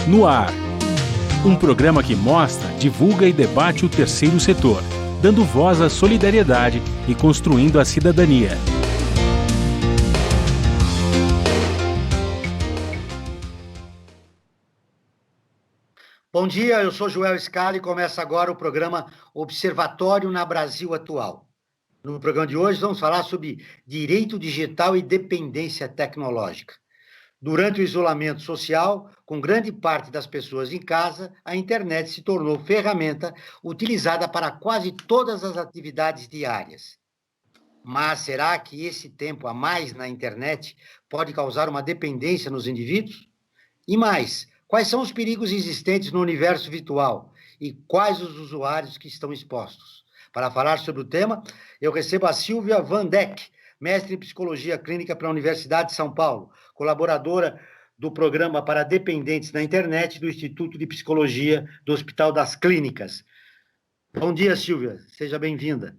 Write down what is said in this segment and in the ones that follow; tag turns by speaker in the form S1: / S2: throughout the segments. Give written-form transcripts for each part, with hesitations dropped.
S1: No Ar. Um programa que mostra, divulga e debate o terceiro setor, dando voz à solidariedade e construindo a cidadania.
S2: Bom dia, eu sou Joel Scala e começa agora o programa Observatório na Brasil Atual. No programa de hoje vamos falar sobre direito digital e dependência tecnológica. Durante o isolamento social, com grande parte das pessoas em casa, a internet se tornou ferramenta utilizada para quase todas as atividades diárias. Mas será que esse tempo a mais na internet pode causar uma dependência nos indivíduos? E mais, quais são os perigos existentes no universo virtual e quais os usuários que estão expostos? Para falar sobre o tema, eu recebo a Silvia Van Dek, mestre em Psicologia Clínica pela Universidade de São Paulo, colaboradora do Programa para Dependentes na Internet do Instituto de Psicologia do Hospital das Clínicas. Bom dia, Silvia. Seja bem-vinda.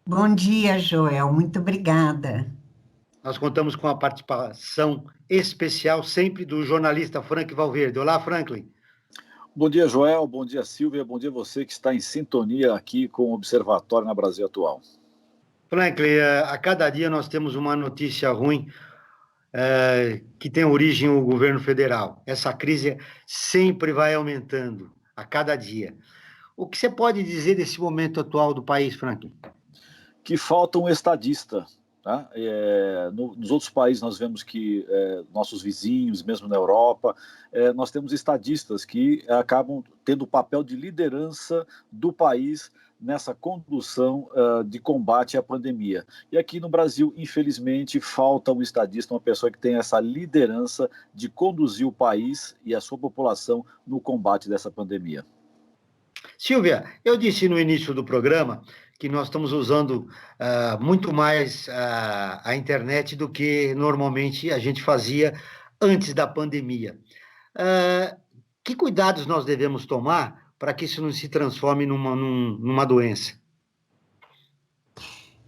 S3: Bom dia, Joel. Muito obrigada.
S2: Nós contamos com a participação especial sempre do jornalista Frank Valverde. Olá, Franklin.
S4: Bom dia, Joel. Bom dia, Silvia. Bom dia você que está em sintonia aqui com o Observatório na Brasil Atual.
S2: Franklin, a cada dia nós temos uma notícia ruim que tem origem no governo federal. Essa crise sempre vai aumentando a cada dia. O que você pode dizer desse momento atual do país, Franklin?
S4: Que falta um estadista. Tá? Nos outros países nós vemos que nossos vizinhos, mesmo na Europa, nós temos estadistas que acabam tendo o papel de liderança do país nessa condução de combate à pandemia. E aqui no Brasil, infelizmente, falta um estadista, uma pessoa que tem essa liderança de conduzir o país e a sua população no combate dessa pandemia.
S2: Silvia, eu disse no início do programa que nós estamos usando muito mais a internet do que normalmente a gente fazia antes da pandemia. Que cuidados nós devemos tomar para que isso não se transforme numa doença?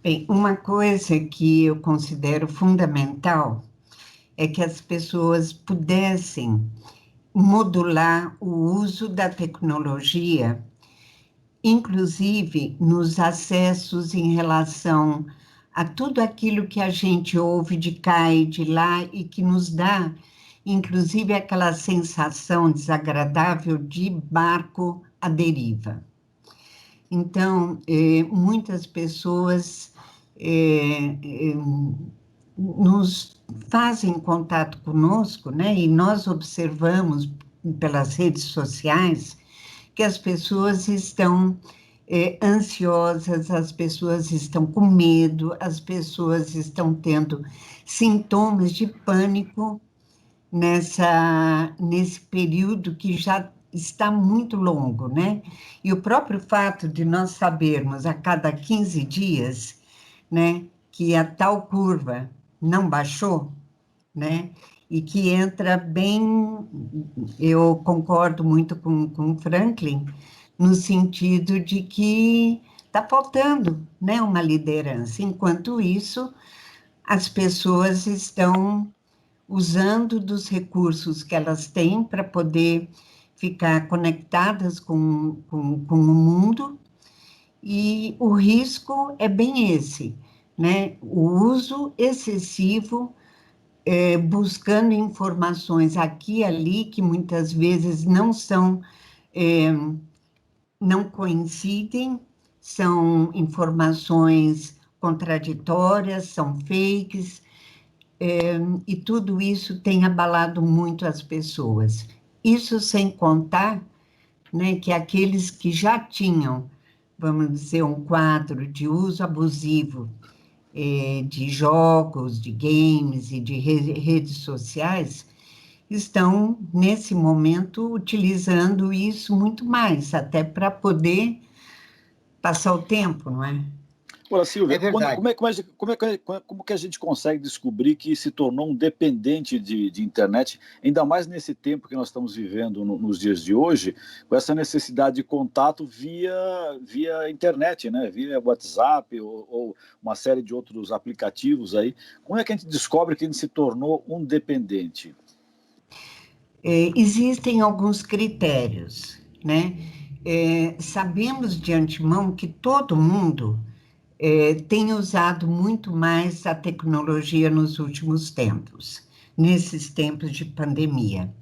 S3: Bem, uma coisa que eu considero fundamental é que as pessoas pudessem modular o uso da tecnologia, inclusive nos acessos em relação a tudo aquilo que a gente ouve de cá e de lá e que nos dá, inclusive, aquela sensação desagradável de barco à deriva. Então, muitas pessoas nos fazem contato conosco, né? E nós observamos pelas redes sociais que as pessoas estão ansiosas, as pessoas estão com medo, as pessoas estão tendo sintomas de pânico nesse período que já está muito longo, né? E o próprio fato de nós sabermos a cada 15 dias, né, que a tal curva não baixou, né? E que entra bem, eu concordo muito com o Franklin, no sentido de que está faltando, né, uma liderança. Enquanto isso, as pessoas estão usando dos recursos que elas têm para poder ficar conectadas com o mundo, e o risco é bem esse, né? O uso excessivo, buscando informações aqui e ali, que muitas vezes não coincidem, são informações contraditórias, são fakes, e tudo isso tem abalado muito as pessoas. Isso sem contar, né, que aqueles que já tinham, vamos dizer, um quadro de uso abusivo de jogos, de games e de redes sociais, estão, nesse momento, utilizando isso muito mais, até para poder passar o tempo, não é?
S4: Olha, Silvia,
S2: É verdade.
S4: como que a gente consegue descobrir que se tornou um dependente de internet, ainda mais nesse tempo que nós estamos vivendo nos dias de hoje, com essa necessidade de contato via internet, né? Via WhatsApp ou uma série de outros aplicativos aí. Como é que a gente descobre que a gente se tornou um dependente?
S3: Existem alguns critérios, né? Sabemos de antemão que todo mundo tem usado muito mais a tecnologia nos últimos tempos, nesses tempos de pandemia.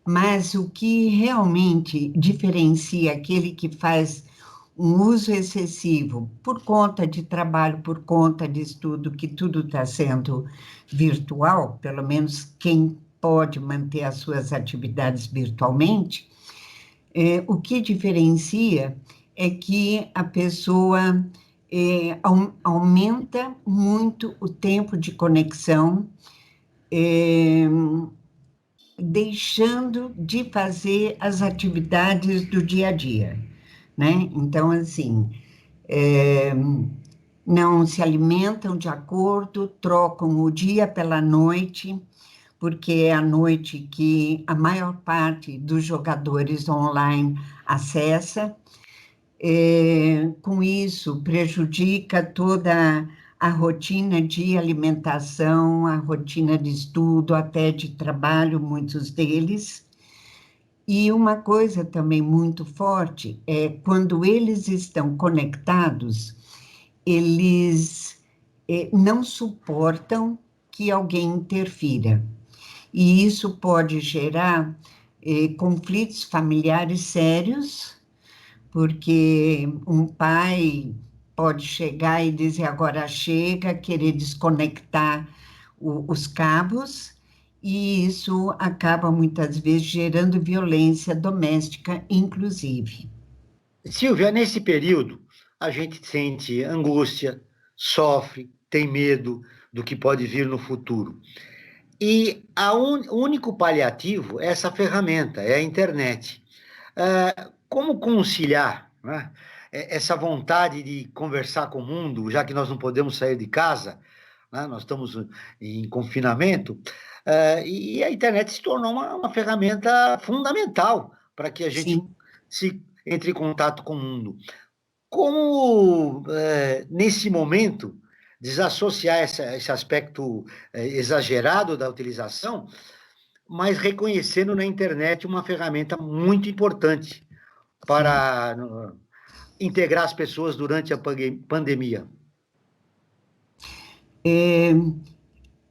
S3: Mas o que realmente diferencia aquele que faz um uso excessivo por conta de trabalho, por conta de estudo, que tudo está sendo virtual, pelo menos quem pode manter as suas atividades virtualmente, o que diferencia é que a pessoa aumenta muito o tempo de conexão, deixando de fazer as atividades do dia a dia, né? Então, assim, não se alimentam de acordo, trocam o dia pela noite, porque é à noite que a maior parte dos jogadores online acessa. Com isso, prejudica toda a rotina de alimentação, a rotina de estudo, até de trabalho, muitos deles. E uma coisa também muito forte é quando eles estão conectados, eles não suportam que alguém interfira. E isso pode gerar conflitos familiares sérios, porque um pai pode chegar e dizer agora chega, querer desconectar os cabos, e isso acaba muitas vezes gerando violência doméstica, inclusive.
S2: Silvia, nesse período, a gente sente angústia, sofre, tem medo do que pode vir no futuro. E o único paliativo é essa ferramenta, é a internet. Como conciliar, né, essa vontade de conversar com o mundo, já que nós não podemos sair de casa, né, nós estamos em confinamento, e a internet se tornou uma ferramenta fundamental para que a gente
S3: Sim.
S2: se entre em contato com o mundo. Como, nesse momento, desassociar esse aspecto exagerado da utilização, mas reconhecendo na internet uma ferramenta muito importante para integrar as pessoas durante a pandemia?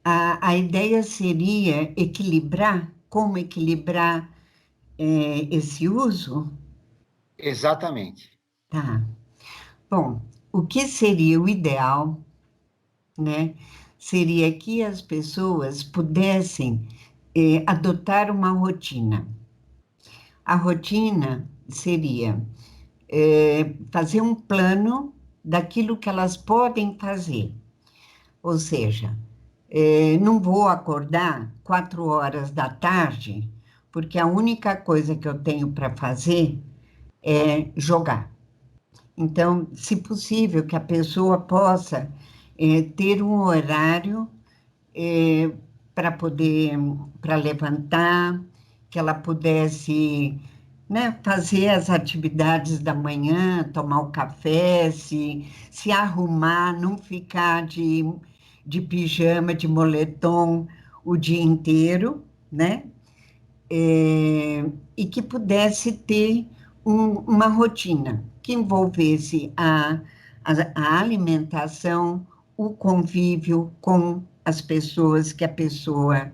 S3: A ideia seria equilibrar, como equilibrar esse uso?
S2: Exatamente.
S3: Tá. Bom, o que seria o ideal, né? Seria que as pessoas pudessem adotar uma rotina. A rotina seria fazer um plano daquilo que elas podem fazer. Ou seja, não vou acordar 4 horas da tarde, porque a única coisa que eu tenho para fazer é jogar. Então, se possível, que a pessoa possa ter um horário para levantar, que ela pudesse, né, fazer as atividades da manhã, tomar o café, se arrumar, não ficar de pijama, de moletom o dia inteiro, né? E que pudesse ter uma rotina que envolvesse a alimentação, o convívio com as pessoas que a pessoa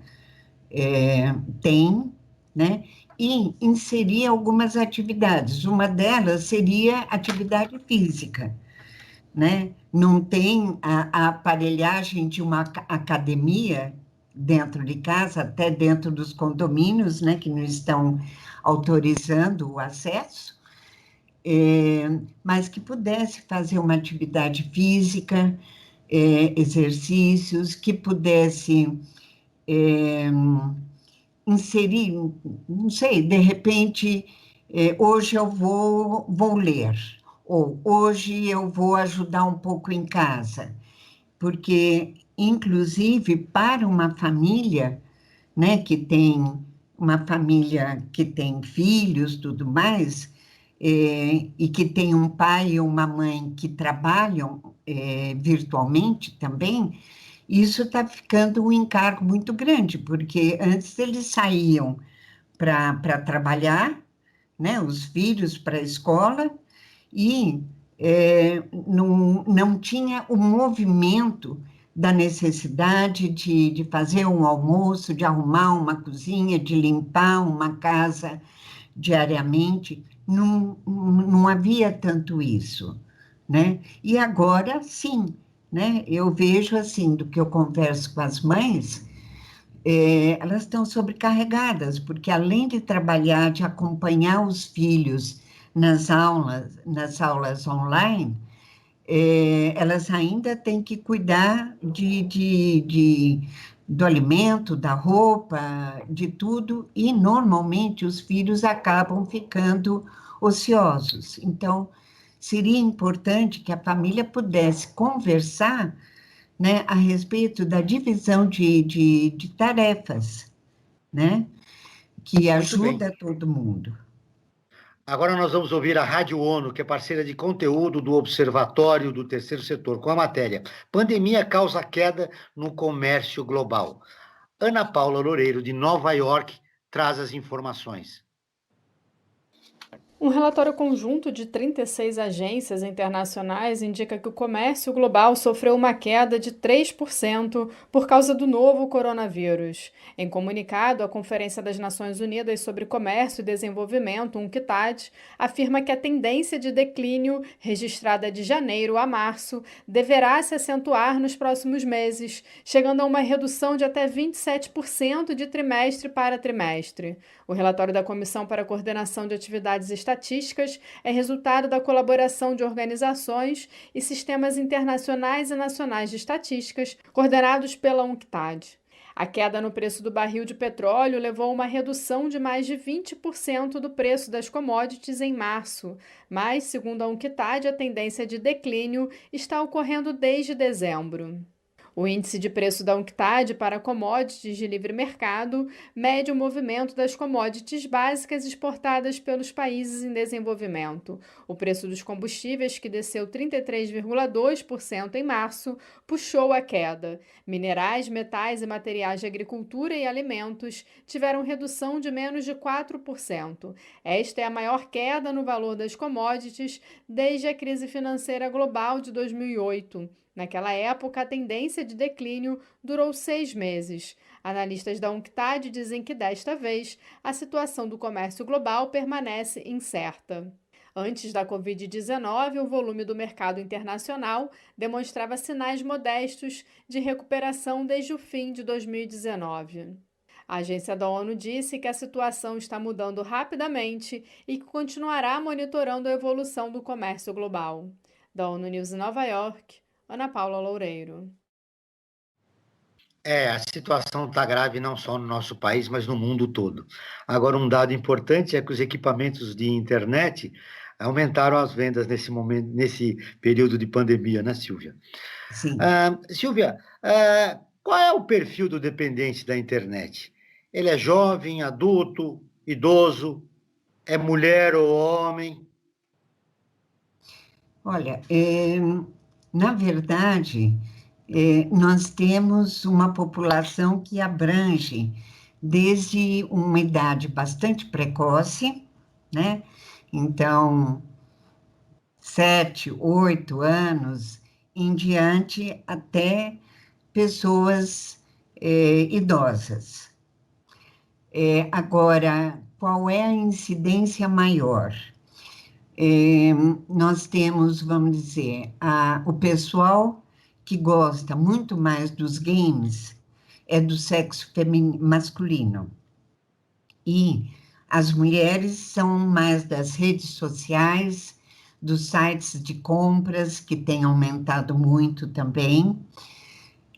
S3: tem, né? E inserir algumas atividades. Uma delas seria atividade física, né? Não tem a aparelhagem de uma academia dentro de casa, até dentro dos condomínios, né, que não estão autorizando o acesso, mas que pudesse fazer uma atividade física, exercícios, que pudesse inserir, não sei, de repente, hoje eu vou ler, ou hoje eu vou ajudar um pouco em casa, porque, inclusive, para uma família, né, que tem uma família que tem filhos, tudo mais, e que tem um pai e uma mãe que trabalham virtualmente também, isso está ficando um encargo muito grande, porque antes eles saíam para trabalhar, né? Os filhos para a escola, e não tinha o movimento da necessidade de fazer um almoço, de arrumar uma cozinha, de limpar uma casa diariamente. Não havia tanto isso, né? E agora, sim, né? Eu vejo, assim, do que eu converso com as mães, elas estão sobrecarregadas, porque além de trabalhar, de acompanhar os filhos nas aulas online, elas ainda têm que cuidar do alimento, da roupa, de tudo, e normalmente os filhos acabam ficando ociosos. Então, seria importante que a família pudesse conversar, né, a respeito da divisão de tarefas, né, que
S2: Muito bem.
S3: ajuda todo mundo.
S2: Agora nós vamos ouvir a Rádio ONU, que é parceira de conteúdo do Observatório do Terceiro Setor, com a matéria Pandemia causa queda no comércio global. Ana Paula Loureiro, de Nova York, traz as informações.
S5: Um relatório conjunto de 36 agências internacionais indica que o comércio global sofreu uma queda de 3% por causa do novo coronavírus. Em comunicado, a Conferência das Nações Unidas sobre Comércio e Desenvolvimento, UNCTAD, afirma que a tendência de declínio, registrada de janeiro a março, deverá se acentuar nos próximos meses, chegando a uma redução de até 27% de trimestre para trimestre. O relatório da Comissão para a Coordenação de Atividades Estatísticas é resultado da colaboração de organizações e sistemas internacionais e nacionais de estatísticas coordenados pela UNCTAD. A queda no preço do barril de petróleo levou a uma redução de mais de 20% do preço das commodities em março, mas, segundo a UNCTAD, a tendência de declínio está ocorrendo desde dezembro. O índice de preço da UNCTAD para commodities de livre mercado mede o movimento das commodities básicas exportadas pelos países em desenvolvimento. O preço dos combustíveis, que desceu 33,2% em março, puxou a queda. Minerais, metais e materiais de agricultura e alimentos tiveram redução de menos de 4%. Esta é a maior queda no valor das commodities desde a crise financeira global de 2008. Naquela época, a tendência de declínio durou 6 meses. Analistas da UNCTAD dizem que, desta vez, a situação do comércio global permanece incerta. Antes da Covid-19, o volume do mercado internacional demonstrava sinais modestos de recuperação desde o fim de 2019. A agência da ONU disse que a situação está mudando rapidamente e que continuará monitorando a evolução do comércio global. Da ONU News em Nova York, Ana Paula Loureiro.
S2: A situação está grave não só no nosso país, mas no mundo todo. Agora, um dado importante é que os equipamentos de internet aumentaram as vendas nesse momento, nesse período de pandemia, né, Silvia?
S3: Sim.
S2: Silvia, qual é o perfil do dependente da internet? Ele é jovem, adulto, idoso, é mulher ou homem?
S3: Olha, na verdade, nós temos uma população que abrange desde uma idade bastante precoce, né? Então, 7, 8 anos em diante, até pessoas idosas. Agora, qual é a incidência maior? Nós temos, vamos dizer, o pessoal que gosta muito mais dos games é do sexo masculino. E as mulheres são mais das redes sociais, dos sites de compras, que têm aumentado muito também.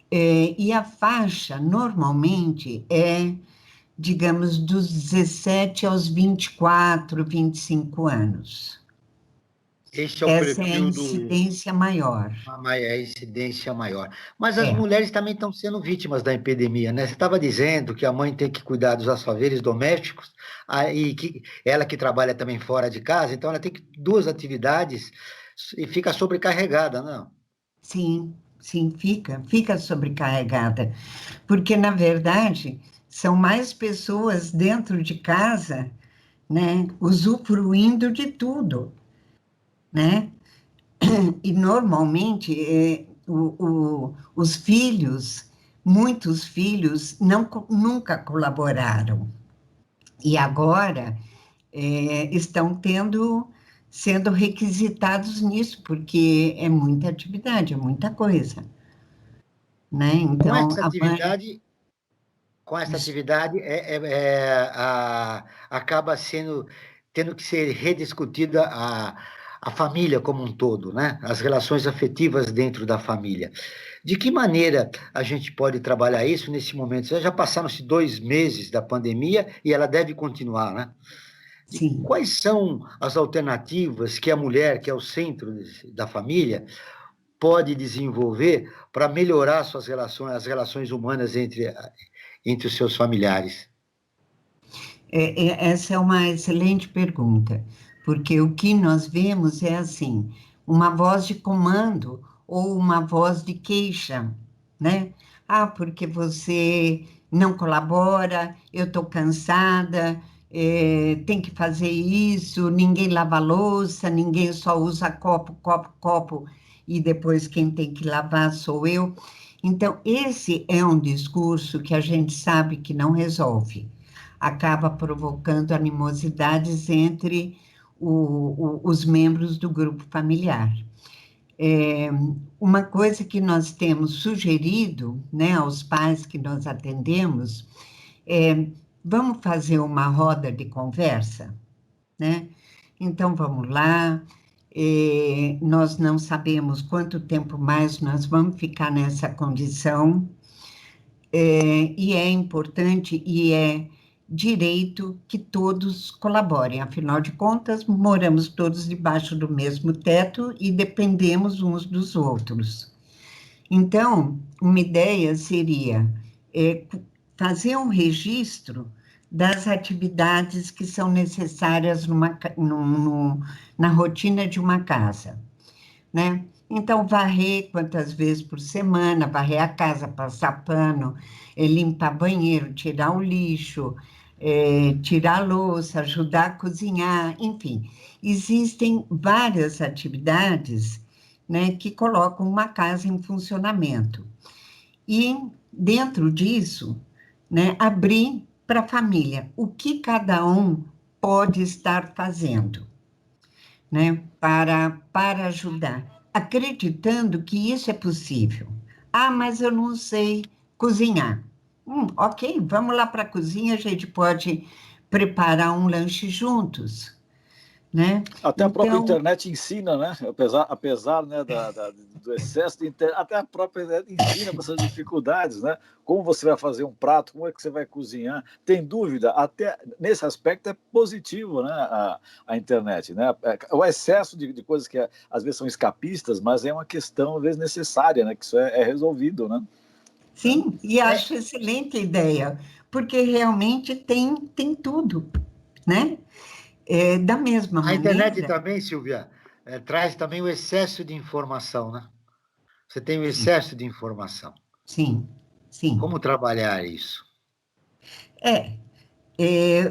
S3: E a faixa, normalmente, digamos, dos 17 aos 24, 25 anos.
S2: Esse é o
S3: Essa
S2: perfil
S3: é a incidência maior.
S2: A incidência maior. Mas as mulheres também estão sendo vítimas da epidemia, né? Você estava dizendo que a mãe tem que cuidar dos afazeres domésticos, e que ela que trabalha também fora de casa, então ela tem duas atividades e fica sobrecarregada, não?
S3: Sim, fica sobrecarregada. Porque, na verdade, São mais pessoas dentro de casa, né, usufruindo de tudo, né? E normalmente os filhos, muitos filhos nunca colaboraram. E agora estão sendo requisitados nisso, porque é muita atividade, é muita coisa, né?
S2: Com
S3: Então,
S2: essa
S3: a mãe...
S2: atividade, com essa atividade acaba tendo que ser rediscutida a família como um todo, né? As relações afetivas dentro da família. De que maneira a gente pode trabalhar isso nesse momento? Já passaram-se 2 meses da pandemia e ela deve continuar, né? E
S3: Sim.
S2: quais são as alternativas que a mulher, que é o centro da família, pode desenvolver para melhorar suas relações, as relações humanas entre os seus familiares?
S3: Essa é uma excelente pergunta, porque o que nós vemos é assim, uma voz de comando ou uma voz de queixa, né? Ah, porque você não colabora, eu estou cansada, tem que fazer isso, ninguém lava a louça, ninguém só usa copo, copo, copo, e depois quem tem que lavar sou eu. Então, esse é um discurso que a gente sabe que não resolve, acaba provocando animosidades entre os membros do grupo familiar. Uma coisa que nós temos sugerido, né, aos pais que nós atendemos, vamos fazer uma roda de conversa, né? Então, vamos lá. Nós não sabemos quanto tempo mais nós vamos ficar nessa condição, e é importante e é direito que todos colaborem. Afinal de contas, moramos todos debaixo do mesmo teto e dependemos uns dos outros. Então, uma ideia seria fazer um registro das atividades que são necessárias na rotina de uma casa, né? Então, varrer quantas vezes por semana, varrer a casa, passar pano, limpar banheiro, tirar o lixo, tirar a louça, ajudar a cozinhar, enfim. Existem várias atividades, né, que colocam uma casa em funcionamento. E, dentro disso, né, abrir para a família o que cada um pode estar fazendo, né, para ajudar, acreditando que isso é possível. Ah, mas eu não sei cozinhar. Ok, vamos lá para a cozinha, a gente pode preparar um lanche juntos, né?
S4: Até a própria
S3: Então,
S4: internet ensina, né? Apesar né, do excesso de internet, até a própria internet ensina para essas dificuldades, né? Como você vai fazer um prato, como é que você vai cozinhar? Tem dúvida? Até nesse aspecto é positivo, né? A internet, né? O excesso de coisas que às vezes são escapistas, mas é uma questão às vezes necessária, né? Que isso é resolvido, né?
S3: sim, e acho excelente ideia, porque realmente tem tudo, né? Da mesma
S2: A internet
S3: maneira,
S2: também, Silvia, traz também o excesso de informação, né? Você tem o
S3: sim,
S2: excesso de informação.
S3: sim, sim.
S2: Como trabalhar isso?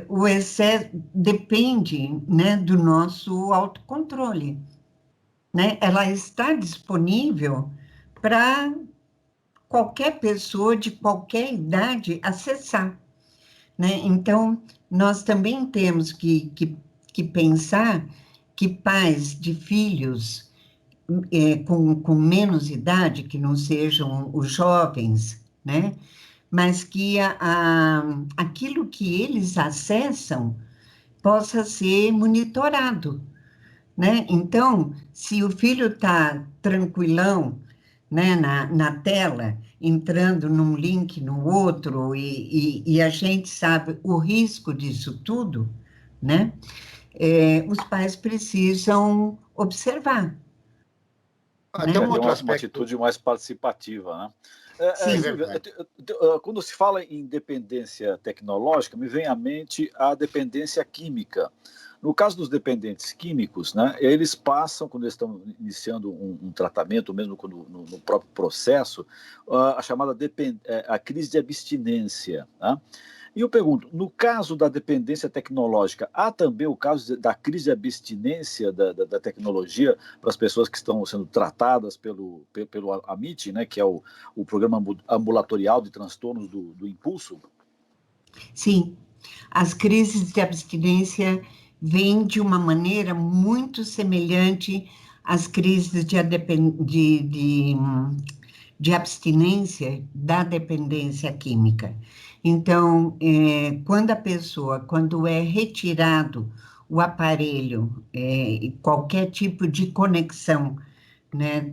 S3: O excesso depende, né, do nosso autocontrole, né? Ela está disponível para qualquer pessoa de qualquer idade acessar, né? Então, nós também temos que pensar que pais de filhos com menos idade, que não sejam os jovens, né? Mas que aquilo que eles acessam possa ser monitorado, né? Então, se o filho está tranquilão, né, na tela, entrando num link no outro, e a gente sabe o risco disso tudo, né? Os pais precisam observar,
S2: Tem
S3: né?
S2: um
S4: Ter
S2: outro
S4: uma
S2: aspecto,
S4: atitude mais participativa, né?
S2: é
S3: Sim,
S4: Silvia,
S2: verdade.
S4: quando se fala em dependência tecnológica, me vem à mente a dependência química. No caso dos dependentes químicos, né, eles passam, quando eles estão iniciando um tratamento, mesmo no próprio processo, a chamada a crise de abstinência. Né? E eu pergunto, no caso da dependência tecnológica, há também o caso da crise de abstinência da tecnologia para as pessoas que estão sendo tratadas pelo AMIT, né, que é o Programa Ambulatorial de Transtornos do Impulso?
S3: Sim, as crises de abstinência vêm de uma maneira muito semelhante às crises de abstinência da dependência química. Então, quando é retirado o aparelho, qualquer tipo de conexão, né,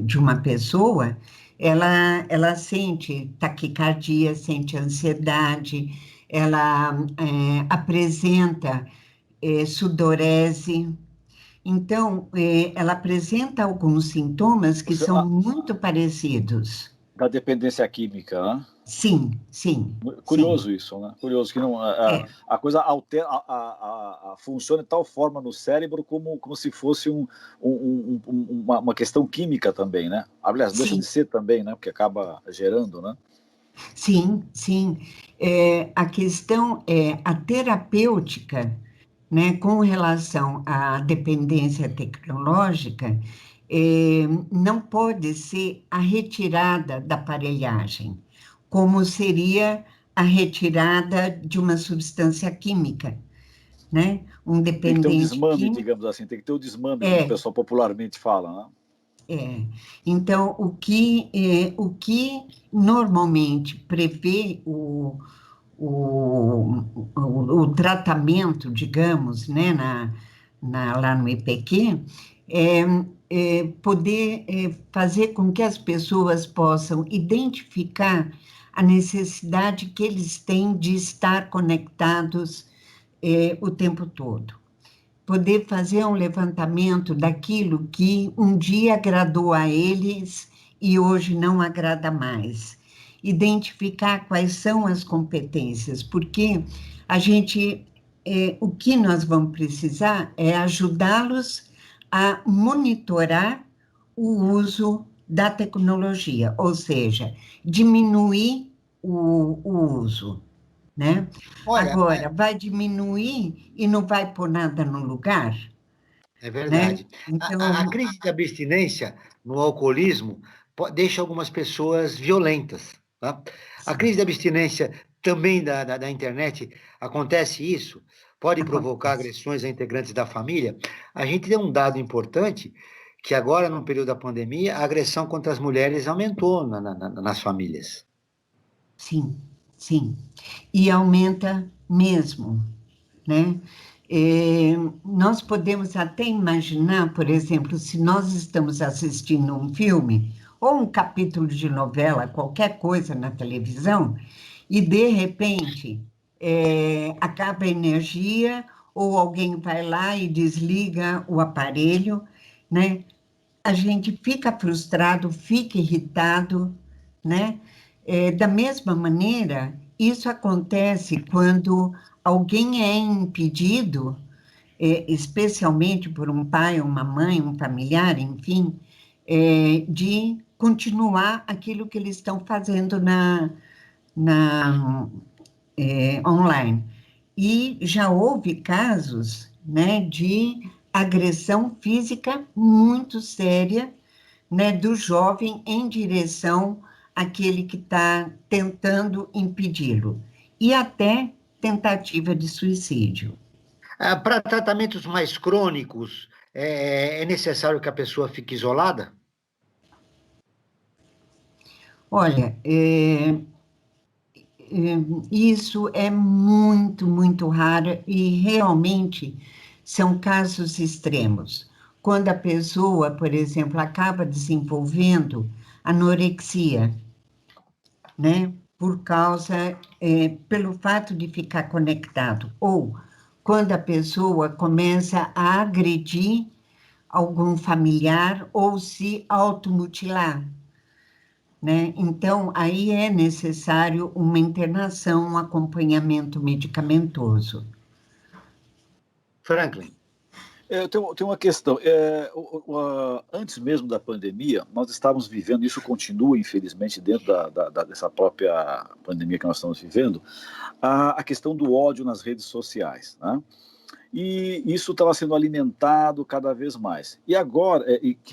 S3: de uma pessoa, ela sente taquicardia, sente ansiedade, ela apresenta sudorese. Então, ela apresenta alguns sintomas que são muito parecidos.
S4: Da dependência química, né?
S3: Sim, sim.
S4: Curioso
S3: sim.
S4: isso, né? Curioso que não, a coisa altera, funciona de tal forma no cérebro como se fosse uma questão química também, né? Aliás, deixa de ser também, né? Porque acaba gerando, né?
S3: Sim, sim. A questão é a terapêutica, né, com relação à dependência tecnológica, não pode ser a retirada da aparelhagem, como seria a retirada de uma substância química, né? Um
S4: Tem que ter um
S3: dependente
S4: desmame,
S3: químico.
S4: digamos assim, tem que ter o desmame, como o pessoal popularmente fala, né?
S3: Então, o que normalmente prevê o tratamento, digamos, né, lá no IPQ, poder fazer com que as pessoas possam identificar a necessidade que eles têm de estar conectados o tempo todo. Poder fazer um levantamento daquilo que um dia agradou a eles e hoje não agrada mais. Identificar quais são as competências, porque o que nós vamos precisar é ajudá-los a monitorar o uso da tecnologia, ou seja, diminuir o uso, né?
S2: Olha,
S3: Agora, vai diminuir e não vai pôr nada no lugar,
S2: é
S3: né?
S2: verdade. A
S3: Então,
S2: crise de abstinência no alcoolismo deixa algumas pessoas violentas. Tá? A crise de abstinência também da internet, acontece isso? Pode provocar
S3: acontece.
S2: agressões a integrantes da família? A gente tem um dado importante, que agora, no período da pandemia, a agressão contra as mulheres aumentou nas famílias.
S3: Sim, sim. E aumenta mesmo, né? Nós podemos até imaginar, por exemplo, se nós estamos assistindo um filme ou um capítulo de novela, qualquer coisa na televisão, e de repente acaba a energia, ou alguém vai lá e desliga o aparelho, né? A gente fica frustrado, fica irritado, né? Da mesma maneira, isso acontece quando alguém é impedido, especialmente por um pai, uma mãe, um familiar, enfim, de continuar aquilo que eles estão fazendo online. E já houve casos, né, de agressão física muito séria, né, do jovem em direção àquele que está tentando impedi-lo, e até tentativa de suicídio.
S2: Para tratamentos mais crônicos, é necessário que a pessoa fique isolada?
S3: Olha, isso é muito, muito raro e realmente são casos extremos. Quando a pessoa, por exemplo, acaba desenvolvendo anorexia, né, pelo fato de ficar conectado, ou quando a pessoa começa a agredir algum familiar ou se automutilar, né? Então, aí é necessário uma internação, um acompanhamento medicamentoso.
S2: Franklin.
S4: Eu tenho uma questão. Antes mesmo da pandemia, nós estávamos vivendo, isso continua, infelizmente, dentro dessa própria pandemia que nós estamos vivendo, a questão do ódio nas redes sociais, né? E isso estava sendo alimentado cada vez mais. E agora,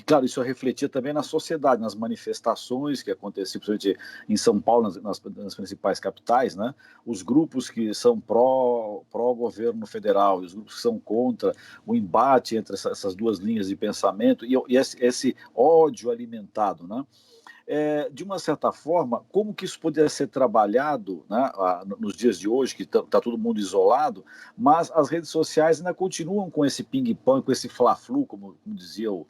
S4: claro, isso refletia também na sociedade, nas manifestações que aconteciam, principalmente em São Paulo, nas principais capitais, né? Os grupos que são pró-governo federal e os grupos que são contra, o embate entre essas duas linhas de pensamento e esse ódio alimentado, né? De uma certa forma, como que isso poderia ser trabalhado, né, nos dias de hoje, que está todo mundo isolado, mas as redes sociais ainda continuam com esse ping-pong, com esse fla-flu, como dizia o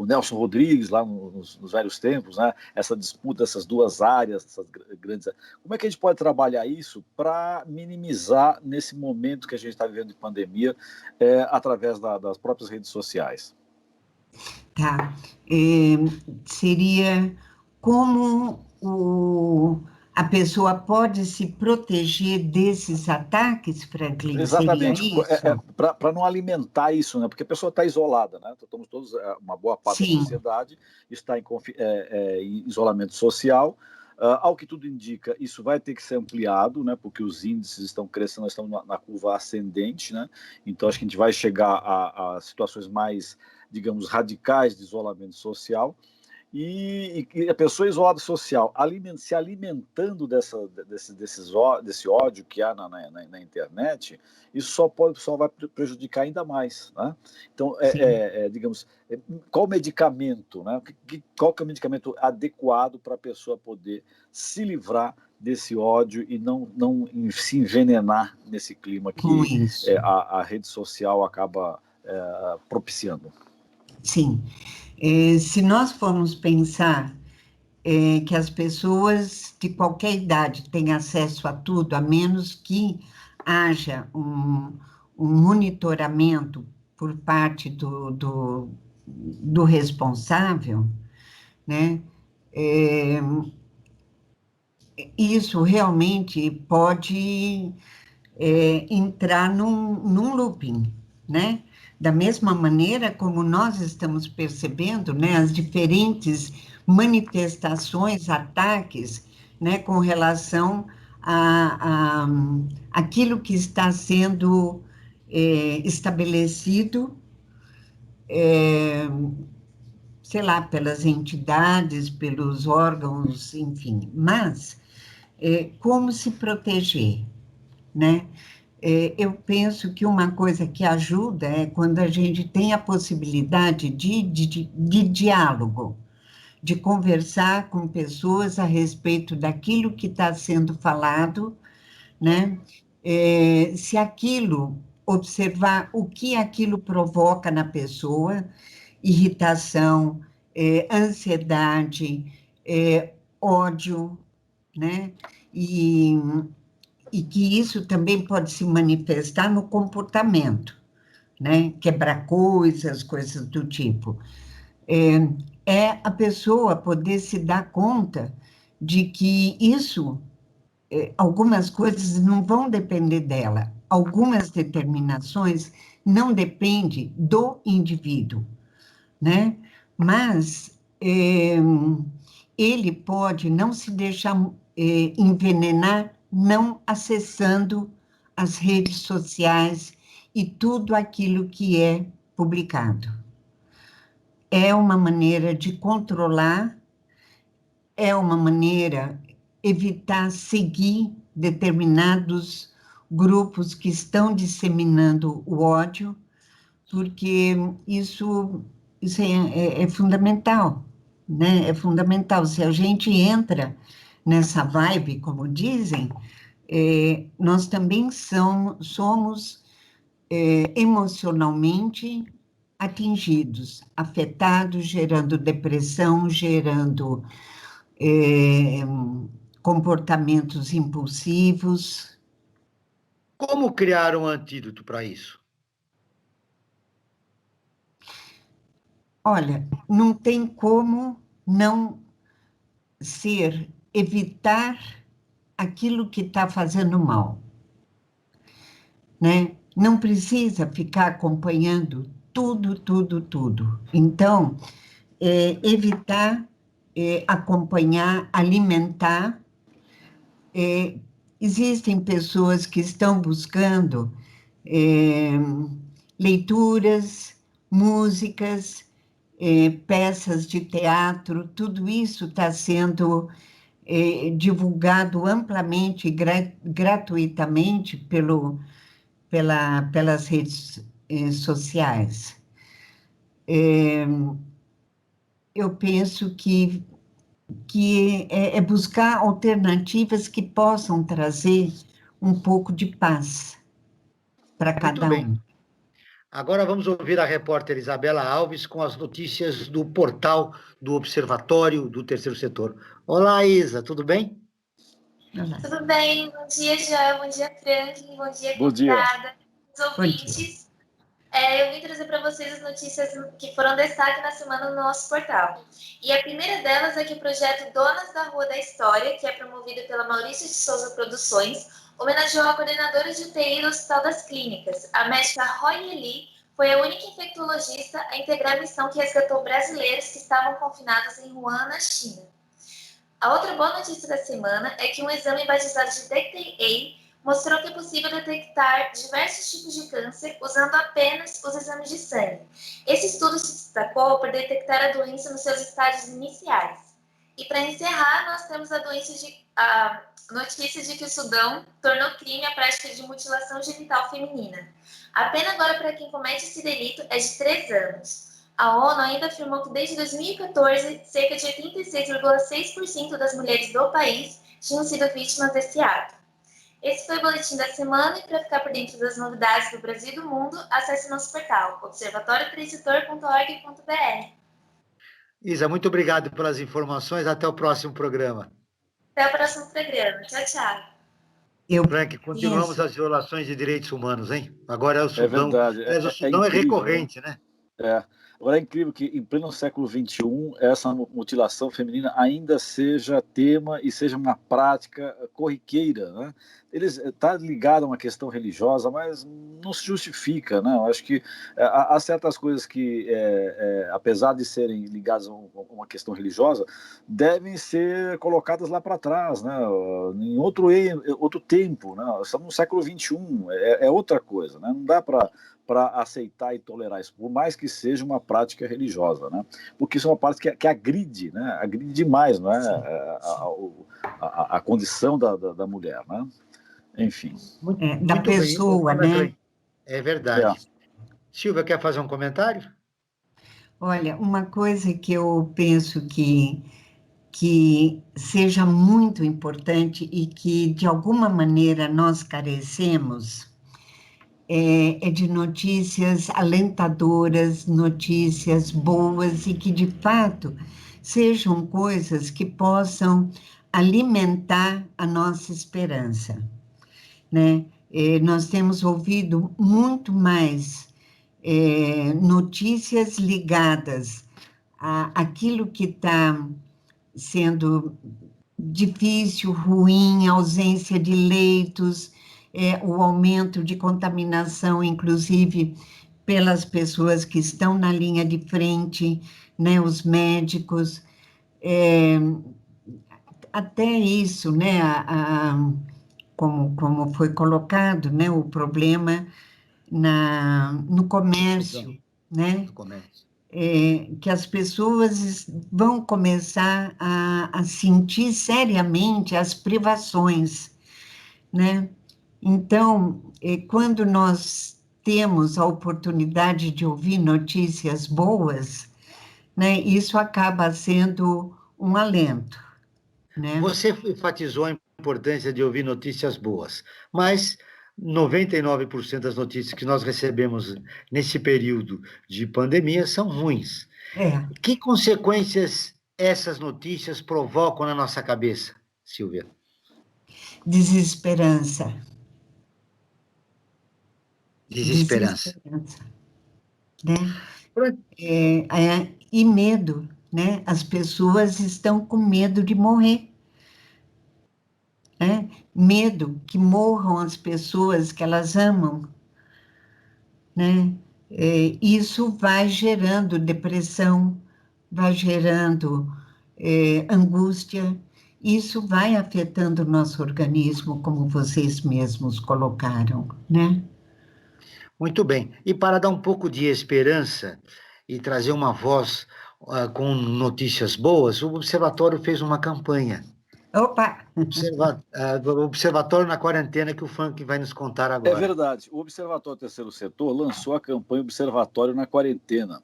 S4: Nelson Rodrigues, lá nos velhos tempos, né, essa disputa, essas duas áreas, essas grandes... Como é que a gente pode trabalhar isso para minimizar nesse momento que a gente está vivendo de pandemia, através das próprias redes sociais?
S3: Tá. Seria como a pessoa pode se proteger desses ataques, Franklin? Seria
S4: Exatamente,
S3: isso?
S4: para não alimentar isso, né? Porque a pessoa está isolada, né? Estamos todos, uma boa parte da
S3: Sim,
S4: sociedade está em isolamento social. Ao que tudo indica, isso vai ter que ser ampliado, né? Porque os índices estão crescendo, nós estamos na curva ascendente, né? Então acho que a gente vai chegar a situações mais, digamos, radicais de isolamento social. E a pessoa isolada social, se alimentando desse ódio que há na internet, isso só vai prejudicar ainda mais, né? Então,
S3: sim.
S4: digamos, qual medicamento, né? Qual que é o medicamento adequado para a pessoa poder se livrar desse ódio e não se envenenar nesse clima
S3: Com
S4: que
S3: isso.
S4: a rede social acaba propiciando?
S3: Sim. Se nós formos pensar que as pessoas de qualquer idade têm acesso a tudo, a menos que haja um monitoramento por parte do responsável, né? É, isso realmente pode entrar num looping, né? Da mesma maneira como nós estamos percebendo, né, as diferentes manifestações, ataques, né, com relação a aquilo que está sendo estabelecido, sei lá, pelas entidades, pelos órgãos, enfim. Mas como se proteger, né? Eu penso que uma coisa que ajuda é quando a gente tem a possibilidade de diálogo, de conversar com pessoas a respeito daquilo que está sendo falado, né? Se aquilo, observar o que aquilo provoca na pessoa, irritação, ansiedade, ódio, né? E que isso também pode se manifestar no comportamento, né? Quebrar coisas do tipo. A pessoa poder se dar conta de que isso, algumas coisas não vão depender dela, algumas determinações não dependem do indivíduo, né? Mas ele pode não se deixar envenenar, não acessando as redes sociais e tudo aquilo que é publicado. É uma maneira de controlar, é uma maneira evitar seguir determinados grupos que estão disseminando o ódio, porque isso é fundamental, né? É fundamental. Se a gente entra nessa vibe, como dizem, nós também somos emocionalmente atingidos, afetados, gerando depressão, gerando comportamentos impulsivos.
S2: Como criar um antídoto para isso?
S3: Olha, não tem como não evitar aquilo que está fazendo mal, né? não precisa ficar acompanhando tudo, tudo, tudo. Então, evitar acompanhar, alimentar. Existem pessoas que estão buscando leituras, músicas, peças de teatro, tudo isso está sendo divulgado amplamente e gratuitamente pelas redes sociais. Eu penso que é buscar alternativas que possam trazer um pouco de paz para
S2: Muito
S3: cada
S2: bem.
S3: um.
S2: Agora vamos ouvir a repórter Isabela Alves com as notícias do portal do Observatório do Terceiro Setor. Olá, Isa, tudo bem?
S3: Olá.
S6: Tudo bem? Bom dia, Joel. Bom dia, Franklin. Bom dia,
S4: Bom dia.
S6: convidada. Os ouvintes. Eu vim trazer para vocês as notícias que foram destaque na semana no nosso portal. E a primeira delas é que o projeto Donas da Rua da História, que é promovido pela Maurício de Souza Produções, homenageou a coordenadora de UTI do Hospital das Clínicas. A médica Roy Eli foi a única infectologista a integrar a missão que resgatou brasileiros que estavam confinados em Wuhan, na China. A outra boa notícia da semana é que um exame batizado de DECT-A mostrou que é possível detectar diversos tipos de câncer usando apenas os exames de sangue. Esse estudo se destacou por detectar a doença nos seus estágios iniciais. E para encerrar, nós temos a notícia de que o Sudão tornou crime a prática de mutilação genital feminina. A pena agora para quem comete esse delito é de 3 anos. A ONU ainda afirmou que desde 2014, cerca de 86,6% das mulheres do país tinham sido vítimas desse ato. Esse foi o boletim da semana e para ficar por dentro das novidades do Brasil e do mundo, acesse nosso portal, observatoriotercetor.org.br.
S2: Isa, muito obrigado pelas informações. Até o próximo programa.
S6: Até o próximo programa. Tchau, tchau.
S2: Frank, continuamos as violações de direitos humanos, hein? Agora é o Sudão.
S4: É verdade.
S2: Mas o Sudão é recorrente, né?
S4: Agora é incrível que, em pleno século XXI, essa mutilação feminina ainda seja tema e seja uma prática corriqueira, né? Eles está ligado a uma questão religiosa, mas não se justifica, né? Eu acho que há certas coisas que, apesar de serem ligadas a uma questão religiosa, devem ser colocadas lá para trás, né? Em outro tempo, né? Estamos no século XXI, é outra coisa, né? Não dá para aceitar e tolerar isso, por mais que seja uma prática religiosa, né? Porque isso é uma prática que agride, né? Agride demais, não é? A condição da mulher, né? Enfim.
S3: Da pessoa, né?
S2: É verdade. Silvia, quer fazer um comentário?
S3: Olha, uma coisa que eu penso que seja muito importante e que, de alguma maneira, nós carecemos é de notícias alentadoras, notícias boas e que, de fato, sejam coisas que possam alimentar a nossa esperança, né? Nós temos ouvido muito mais notícias ligadas àquilo que está sendo difícil, ruim, ausência de leitos, o aumento de contaminação, inclusive pelas pessoas que estão na linha de frente, né, os médicos, até isso, né, como foi colocado, né, o problema no comércio, né?
S2: No comércio.
S3: Que as pessoas vão começar a sentir seriamente as privações, né? Então, quando nós temos a oportunidade de ouvir notícias boas, né, isso acaba sendo um alento, né?
S2: Você enfatizou a importância de ouvir notícias boas, mas 99% das notícias que nós recebemos nesse período de pandemia são ruins. Que consequências essas notícias provocam na nossa cabeça, Silvia?
S3: Desesperança. Né? E medo, né? As pessoas estão com medo de morrer. Né? Medo que morram as pessoas que elas amam, né? Isso vai gerando depressão, vai gerando angústia, isso vai afetando o nosso organismo, como vocês mesmos colocaram, né?
S2: Muito bem. E para dar um pouco de esperança e trazer uma voz com notícias boas, o Observatório fez uma campanha.
S3: Opa!
S2: Observatório na Quarentena, que o Frank vai nos contar
S4: É
S2: agora.
S4: verdade. O Observatório Terceiro Setor lançou a campanha Observatório na Quarentena.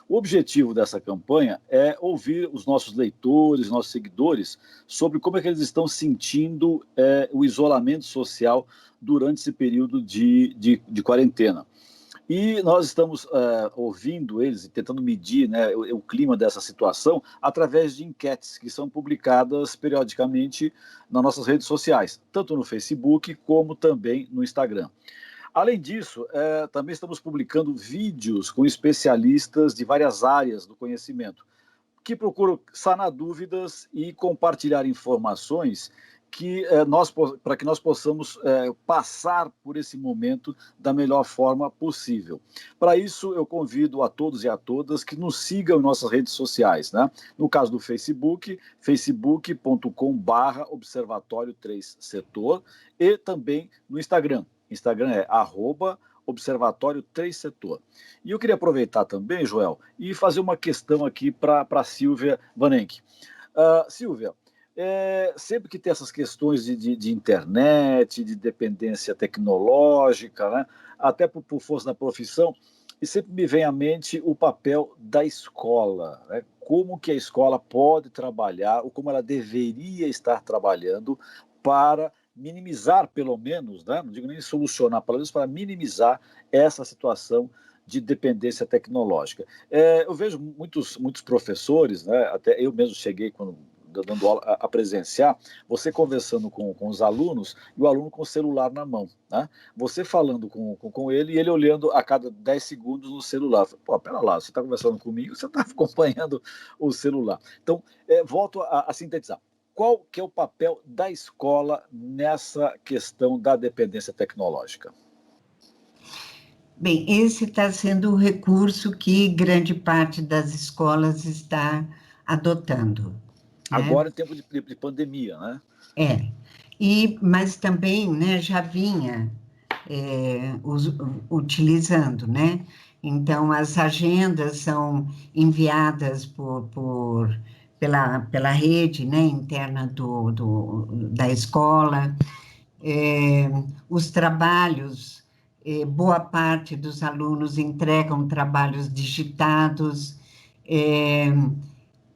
S4: O objetivo dessa campanha é ouvir os nossos leitores, nossos seguidores, sobre como é que eles estão sentindo o isolamento social durante esse período de quarentena. E nós estamos ouvindo eles e tentando medir, né, o clima dessa situação através de enquetes que são publicadas periodicamente nas nossas redes sociais, tanto no Facebook como também no Instagram. Além disso, também estamos publicando vídeos com especialistas de várias áreas do conhecimento, que procuram sanar dúvidas e compartilhar informações para que nós possamos passar por esse momento da melhor forma possível. Para isso, eu convido a todos e a todas que nos sigam em nossas redes sociais, né? No caso do Facebook, facebook.com/Observatório 3 Setor, e também no Instagram. Instagram é @Observatório 3 Setor. E eu queria aproveitar também, Joel, e fazer uma questão aqui para a Silvia Vanenck. Silvia, sempre que tem essas questões de internet, de dependência tecnológica, né, até por força da profissão, e sempre me vem à mente o papel da escola, né? Como que a escola pode trabalhar, ou como ela deveria estar trabalhando para minimizar, pelo menos, né, não digo nem solucionar, pelo menos para minimizar essa situação de dependência tecnológica. Eu vejo muitos professores, né, até eu mesmo cheguei dando aula a presenciar, você conversando com os alunos e o aluno com o celular na mão, né? Você falando com ele e ele olhando a cada 10 segundos no celular. Pô, pera lá, você está conversando comigo, você está acompanhando o celular. Então, volto a sintetizar. Qual que é o papel da escola nessa questão da dependência tecnológica?
S3: Bem, esse está sendo o recurso que grande parte das escolas está adotando.
S4: Agora, em tempo de pandemia, né?
S3: Mas também, né, já vinha utilizando, né? Então, as agendas são enviadas pela rede, né, interna da escola, os trabalhos, boa parte dos alunos entregam trabalhos digitados,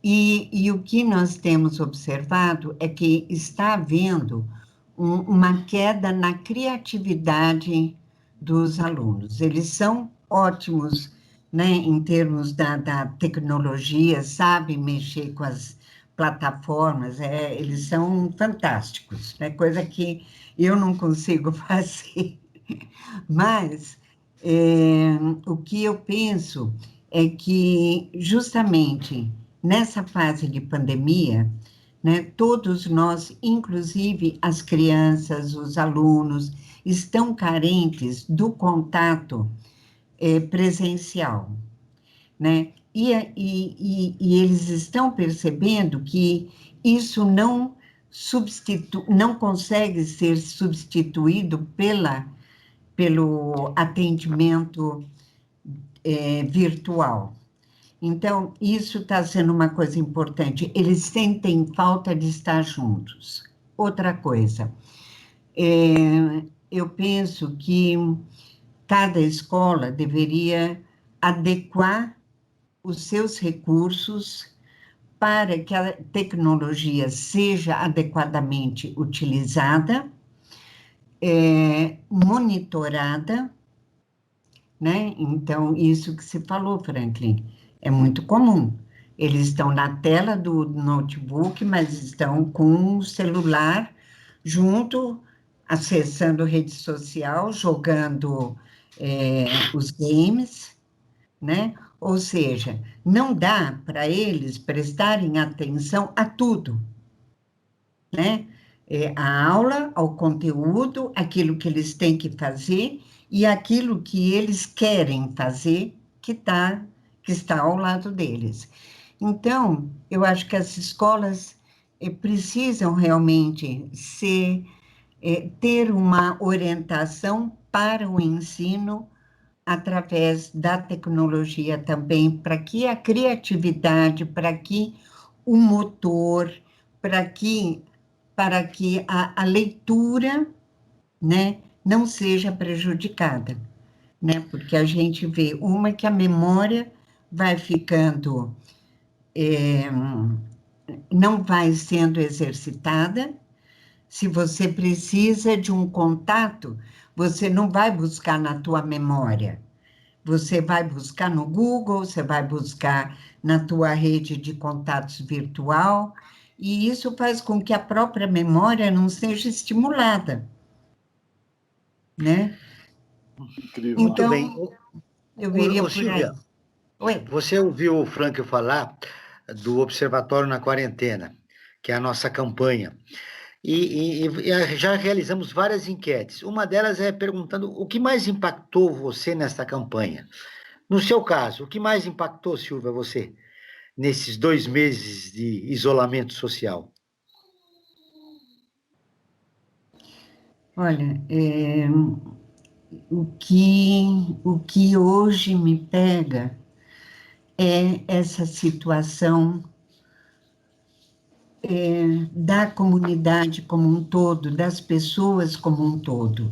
S3: e o que nós temos observado é que está havendo uma queda na criatividade dos alunos. Eles são ótimos, né, em termos da tecnologia, sabem mexer com as plataformas, eles são fantásticos, né, coisa que eu não consigo fazer. Mas o que eu penso é que, justamente nessa fase de pandemia, né, todos nós, inclusive as crianças, os alunos, estão carentes do contato presencial, né? E eles estão percebendo que isso não consegue ser substituído pelo atendimento virtual. Então, isso está sendo uma coisa importante. Eles sentem falta de estar juntos. Outra coisa, eu penso que cada escola deveria adequar os seus recursos para que a tecnologia seja adequadamente utilizada, monitorada, né? Então, isso que se falou, Franklin, é muito comum. Eles estão na tela do notebook, mas estão com o celular junto, acessando rede social, jogando os games, né? Ou seja, não dá para eles prestarem atenção a tudo, né? a aula, ao conteúdo, aquilo que eles têm que fazer e aquilo que eles querem fazer, que está ao lado deles. Então, eu acho que as escolas precisam realmente ter uma orientação para o ensino através da tecnologia também, para que a criatividade, para que o motor, para que a leitura, né, não seja prejudicada, né? Porque a gente vê que a memória vai ficando, não vai sendo exercitada. Se você precisa de um contato, você não vai buscar na tua memória. Você vai buscar no Google, você vai buscar na tua rede de contatos virtual, e isso faz com que a própria memória não seja estimulada, né?
S4: Incrível,
S2: Muito
S4: né?
S2: bem.
S3: Então, eu veria por
S2: Silvia,
S3: aí. Oi.
S2: você ouviu o Frank falar do Observatório na Quarentena, que é a nossa campanha. E já realizamos várias enquetes. Uma delas é perguntando o que mais impactou você nessa campanha. No seu caso, o que mais impactou, Silvia, você, nesses 2 meses de isolamento social?
S3: Olha, o que hoje me pega é essa situação da comunidade como um todo, das pessoas como um todo.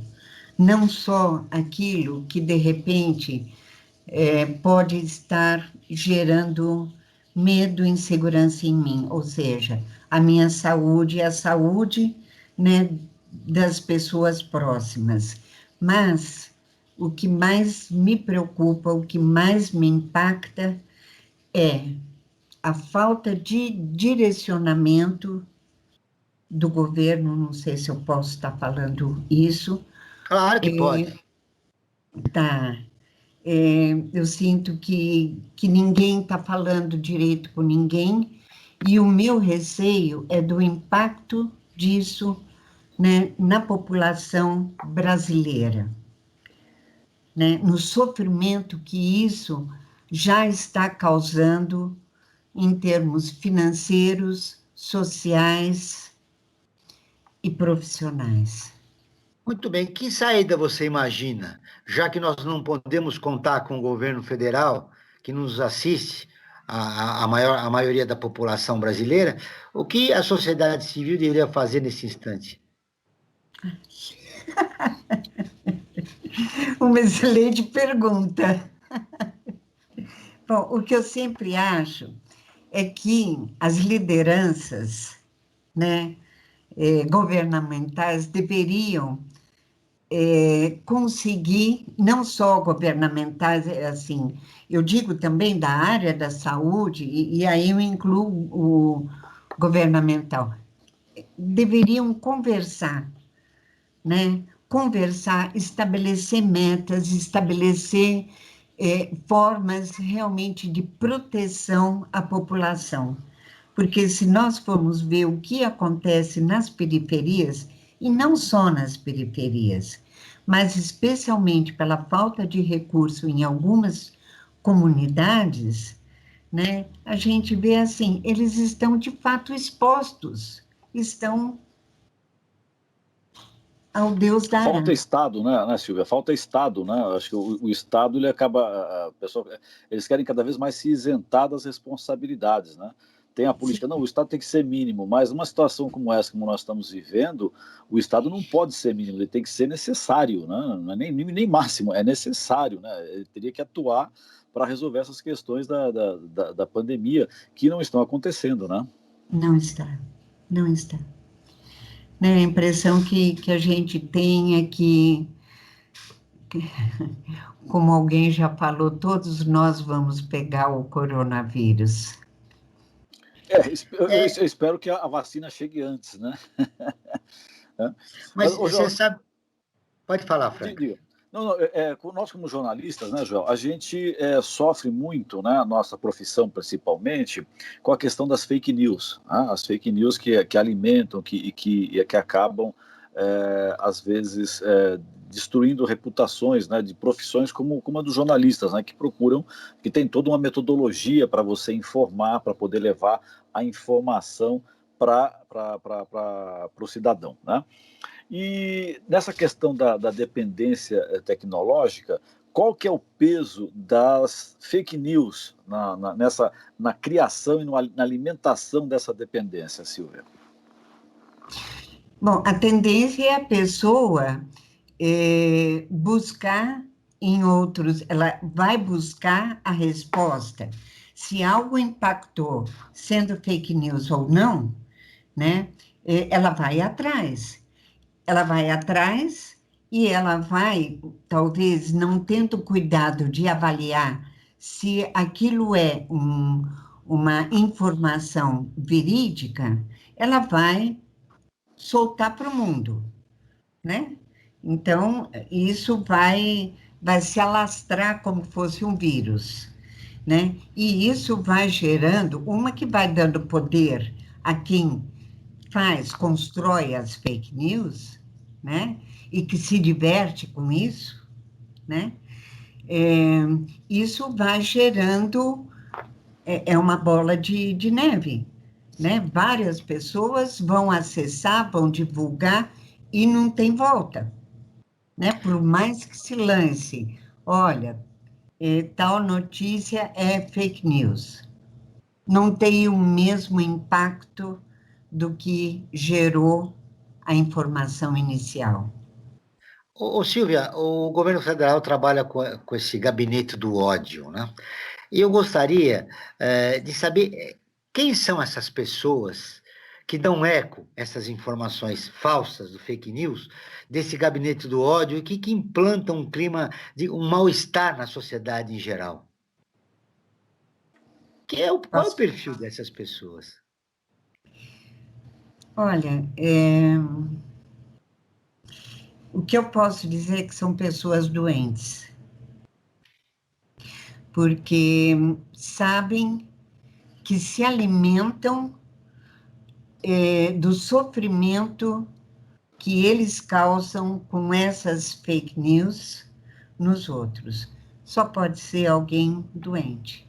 S3: Não só aquilo que, de repente, pode estar gerando medo e insegurança em mim, ou seja, a minha saúde e a saúde, né, das pessoas próximas. Mas o que mais me preocupa, o que mais me impacta é a falta de direcionamento do governo, não sei se eu posso estar falando isso,
S2: Claro que pode.
S3: tá? Eu sinto que ninguém está falando direito com ninguém, e o meu receio é do impacto disso, né, na população brasileira, né, no sofrimento que isso já está causando em termos financeiros, sociais e profissionais.
S2: Muito bem. Que saída você imagina, já que nós não podemos contar com o governo federal, que nos assiste, a maioria da população brasileira, o que a sociedade civil deveria fazer nesse instante?
S3: Uma excelente pergunta. Bom, o que eu sempre acho é que as lideranças, né, governamentais deveriam conseguir, não só governamentais, assim, eu digo também da área da saúde, e aí eu incluo o governamental, deveriam conversar, né? Conversar, estabelecer metas, estabelecer formas realmente de proteção à população. Porque se nós formos ver o que acontece nas periferias, e não só nas periferias, mas especialmente pela falta de recurso em algumas comunidades, né, a gente vê assim, eles estão de fato expostos, estão ao Deus dará.
S4: Falta Estado, né, Silvia? Falta Estado, né? Acho que o Estado, ele acaba... eles querem cada vez mais se isentar das responsabilidades, né? Tem a política, não, o Estado tem que ser mínimo, mas numa situação como essa, como nós estamos vivendo, o Estado não pode ser mínimo, ele tem que ser necessário, né? Não é nem mínimo nem máximo, é necessário, né? Ele teria que atuar para resolver essas questões da pandemia, que não estão acontecendo, né?
S3: Não está, não está. Né, a impressão que a gente tem é que, como alguém já falou, todos nós vamos pegar o coronavírus.
S4: Eu espero que a vacina chegue antes, né?
S2: Mas
S4: Ô,
S2: você
S4: Jorge,
S2: sabe... Pode falar, Franca.
S4: diga. Não, não, nós como jornalistas, né, Joel, a gente sofre muito, né, a nossa profissão principalmente, com a questão das fake news, né, as fake news que alimentam, que acabam, às vezes, destruindo reputações, né, de profissões como a dos jornalistas, né, que tem toda uma metodologia para você informar, para poder levar a informação para o cidadão, né? E nessa questão da dependência tecnológica, qual que é o peso das fake news na criação e na alimentação dessa dependência, Silvia?
S3: Bom, a tendência é a pessoa buscar em outros, ela vai buscar a resposta. Se algo impactou, sendo fake news ou não, né, ela vai atrás. Ela vai atrás e ela vai, talvez, não tendo cuidado de avaliar se aquilo é uma informação verídica, ela vai soltar para o mundo, né? Então, isso vai se alastrar como fosse um vírus, né? E isso vai gerando, uma que vai dando poder a quem constrói as fake news, né? E que se diverte com isso, né? Isso vai gerando, uma bola de neve, né? Várias pessoas vão acessar, vão divulgar e não tem volta, né? Por mais que se lance, olha, tal notícia é fake news, não tem o mesmo impacto do que gerou a informação inicial.
S2: Silvia, o governo federal trabalha com esse gabinete do ódio, né? E eu gostaria de saber quem são essas pessoas que dão eco a essas informações falsas do fake news, desse gabinete do ódio, e que implantam um clima de um mal-estar na sociedade em geral. Qual é o perfil dessas pessoas?
S3: Olha, o que eu posso dizer é que são pessoas doentes, porque sabem que se alimentam do sofrimento que eles causam com essas fake news nos outros. Só pode ser alguém doente.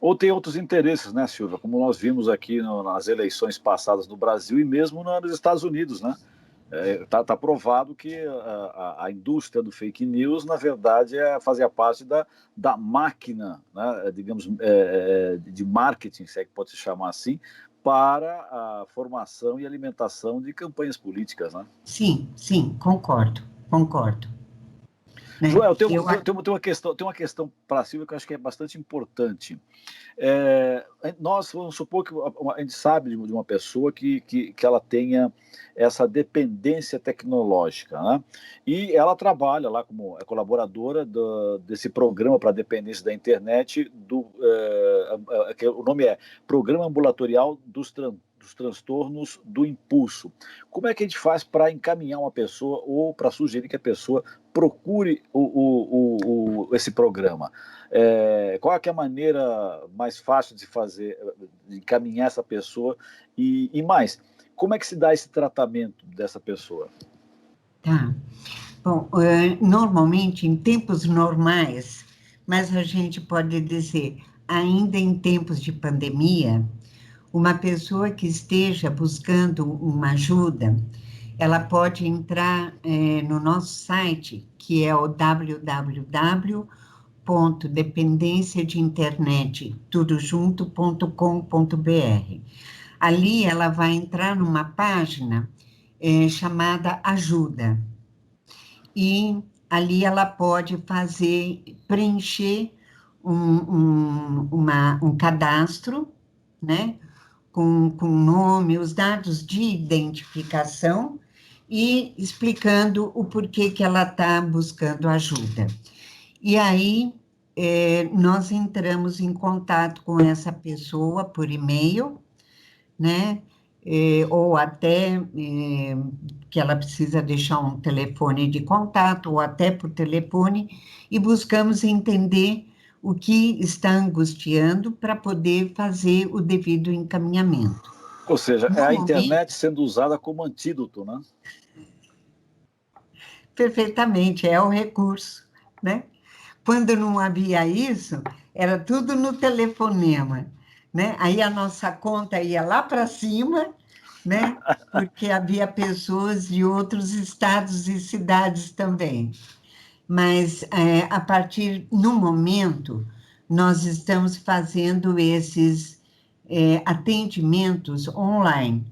S4: Ou tem outros interesses, né, Silvia? Como nós vimos aqui nas eleições passadas no Brasil e mesmo nos Estados Unidos, né? Tá provado que a indústria do fake news, na verdade, fazia parte da máquina, né, digamos, de marketing, se é que pode se chamar assim, para a formação e alimentação de campanhas políticas, né?
S3: Sim, concordo. Né?
S4: Joel, tem uma questão para a Silvia que eu acho que é bastante importante. Nós vamos supor que a gente sabe de uma pessoa que ela tenha essa dependência tecnológica, né? E ela trabalha lá como colaboradora desse programa para dependência da internet, que o nome é Programa Ambulatorial dos Transtornos do Impulso. Como é que a gente faz para encaminhar uma pessoa ou para sugerir que a pessoa procure esse programa? Qual é a maneira mais fácil de fazer, de encaminhar essa pessoa? E mais, como é que se dá esse tratamento dessa pessoa?
S3: Tá. Bom, normalmente, em tempos normais, mas a gente pode dizer, ainda em tempos de pandemia, uma pessoa que esteja buscando uma ajuda, ela pode entrar no nosso site, que é o www.dependenciadeinternet.com.br. Ali ela vai entrar numa página chamada Ajuda. E ali ela pode preencher um cadastro, né? Com nome, os dados de identificação e explicando o porquê que ela está buscando ajuda. E aí, nós entramos em contato com essa pessoa por e-mail, né? ou até que ela precisa deixar um telefone de contato, ou até por telefone, e buscamos entender o que está angustiando para poder fazer o devido encaminhamento.
S4: Ou seja, é a internet sendo usada como antídoto, né?
S3: Perfeitamente, é o recurso, né? Quando não havia isso, era tudo no telefonema, né? Aí a nossa conta ia lá para cima, né? Porque havia pessoas de outros estados e cidades também. Mas, a partir, no momento, nós estamos fazendo esses atendimentos online,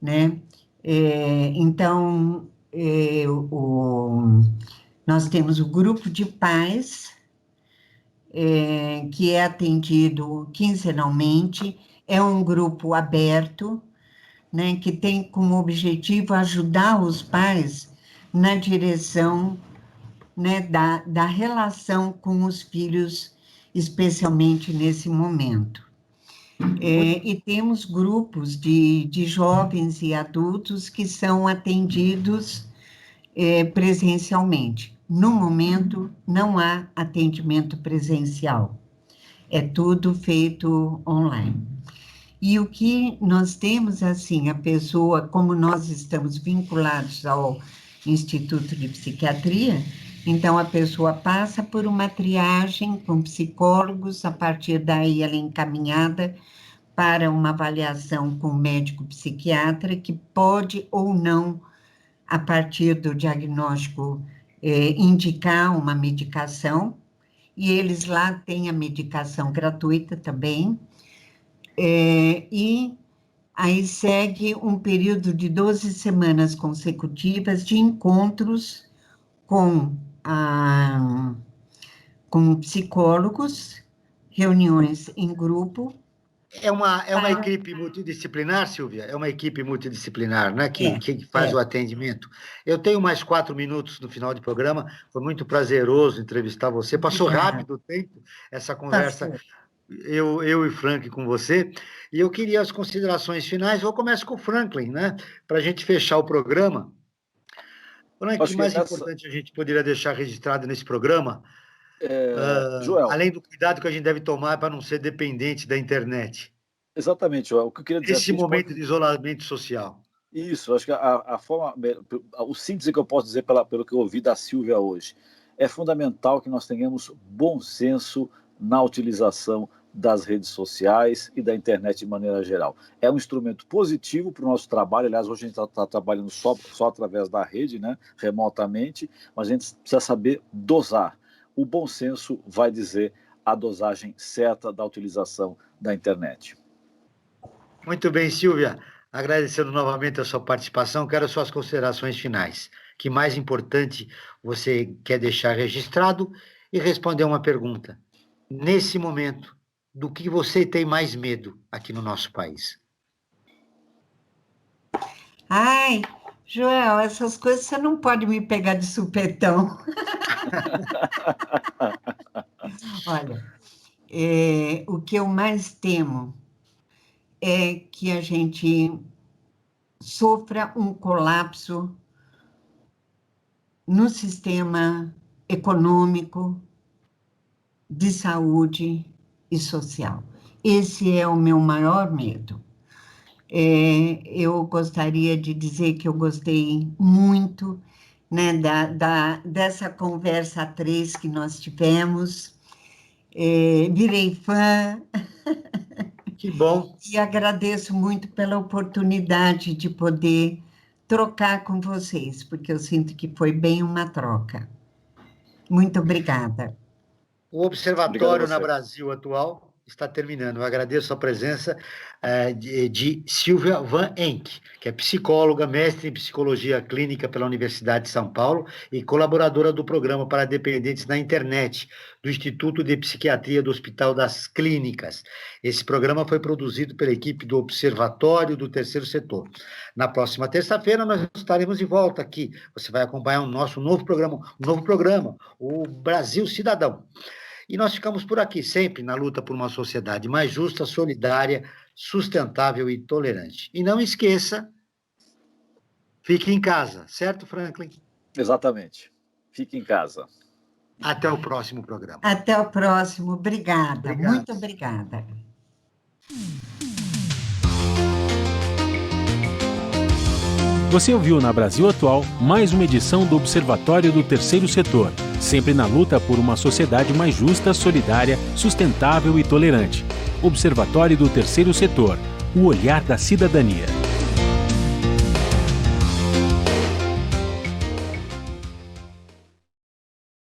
S3: né? Então, nós temos o grupo de pais, que é atendido quinzenalmente, é um grupo aberto, né, que tem como objetivo ajudar os pais na direção, né, da relação com os filhos, especialmente nesse momento. E temos grupos de jovens e adultos que são atendidos presencialmente. No momento, não há atendimento presencial. É tudo feito online. E o que nós temos, assim, a pessoa, como nós estamos vinculados ao Instituto de Psiquiatria, então a pessoa passa por uma triagem com psicólogos, a partir daí ela é encaminhada para uma avaliação com o médico psiquiatra, que pode ou não, a partir do diagnóstico, indicar uma medicação, e eles lá têm a medicação gratuita também, e aí segue um período de 12 semanas consecutivas de encontros com psicólogos, reuniões em grupo.
S2: É uma equipe multidisciplinar, Silvia? É uma equipe multidisciplinar, né, que faz o atendimento. Eu tenho mais 4 minutos no final do programa. Foi muito prazeroso entrevistar você. Passou rápido o tempo, essa conversa, eu e Franklin com você. E eu queria as considerações finais. Eu começo com o Franklin, né, para a gente fechar o programa. Franklin, o que mais importante a gente poderia deixar registrado nesse programa,
S4: Joel,
S2: além do cuidado que a gente deve tomar para não ser dependente da internet?
S4: Exatamente, Joel. O que eu queria dizer...
S2: Esse momento de isolamento social.
S4: Isso, acho que a forma, o síntese que eu posso dizer pelo que eu ouvi da Silvia hoje, é fundamental que nós tenhamos bom senso na utilização das redes sociais e da internet de maneira geral. É um instrumento positivo para o nosso trabalho. Aliás, hoje a gente está trabalhando só através da rede, né, remotamente, mas a gente precisa saber dosar. O bom senso vai dizer a dosagem certa da utilização da internet.
S2: Muito bem, Silvia. Agradecendo novamente a sua participação, quero suas considerações finais. O que mais importante você quer deixar registrado e responder uma pergunta. Nesse momento, do que você tem mais medo aqui no nosso país?
S3: Ai, Joel, essas coisas você não pode me pegar de supetão. Olha, o que eu mais temo é que a gente sofra um colapso no sistema econômico, de saúde e social. Esse é o meu maior medo. Eu gostaria de dizer que eu gostei muito, né, dessa conversa a três que nós tivemos. Virei fã.
S2: Que bom.
S3: E agradeço muito pela oportunidade de poder trocar com vocês, porque eu sinto que foi bem uma troca. Muito obrigada.
S2: O Observatório na Brasil Atual está terminando. Eu agradeço a presença de Silvia Van Enck, que é psicóloga, mestre em psicologia clínica pela Universidade de São Paulo e colaboradora do programa para dependentes na internet do Instituto de Psiquiatria do Hospital das Clínicas. Esse programa foi produzido pela equipe do Observatório do Terceiro Setor. Na próxima terça-feira nós estaremos de volta aqui. Você vai acompanhar o nosso novo programa, o Brasil Cidadão. E nós ficamos por aqui, sempre na luta por uma sociedade mais justa, solidária, sustentável e tolerante. E não esqueça, fique em casa, certo, Franklin?
S4: Exatamente. Fique em casa.
S2: Até o próximo programa.
S3: Até o próximo. Obrigada.
S2: Obrigado.
S3: Muito obrigada.
S1: Você ouviu na Brasil Atual mais uma edição do Observatório do Terceiro Setor, sempre na luta por uma sociedade mais justa, solidária, sustentável e tolerante. Observatório do Terceiro Setor, o olhar da cidadania.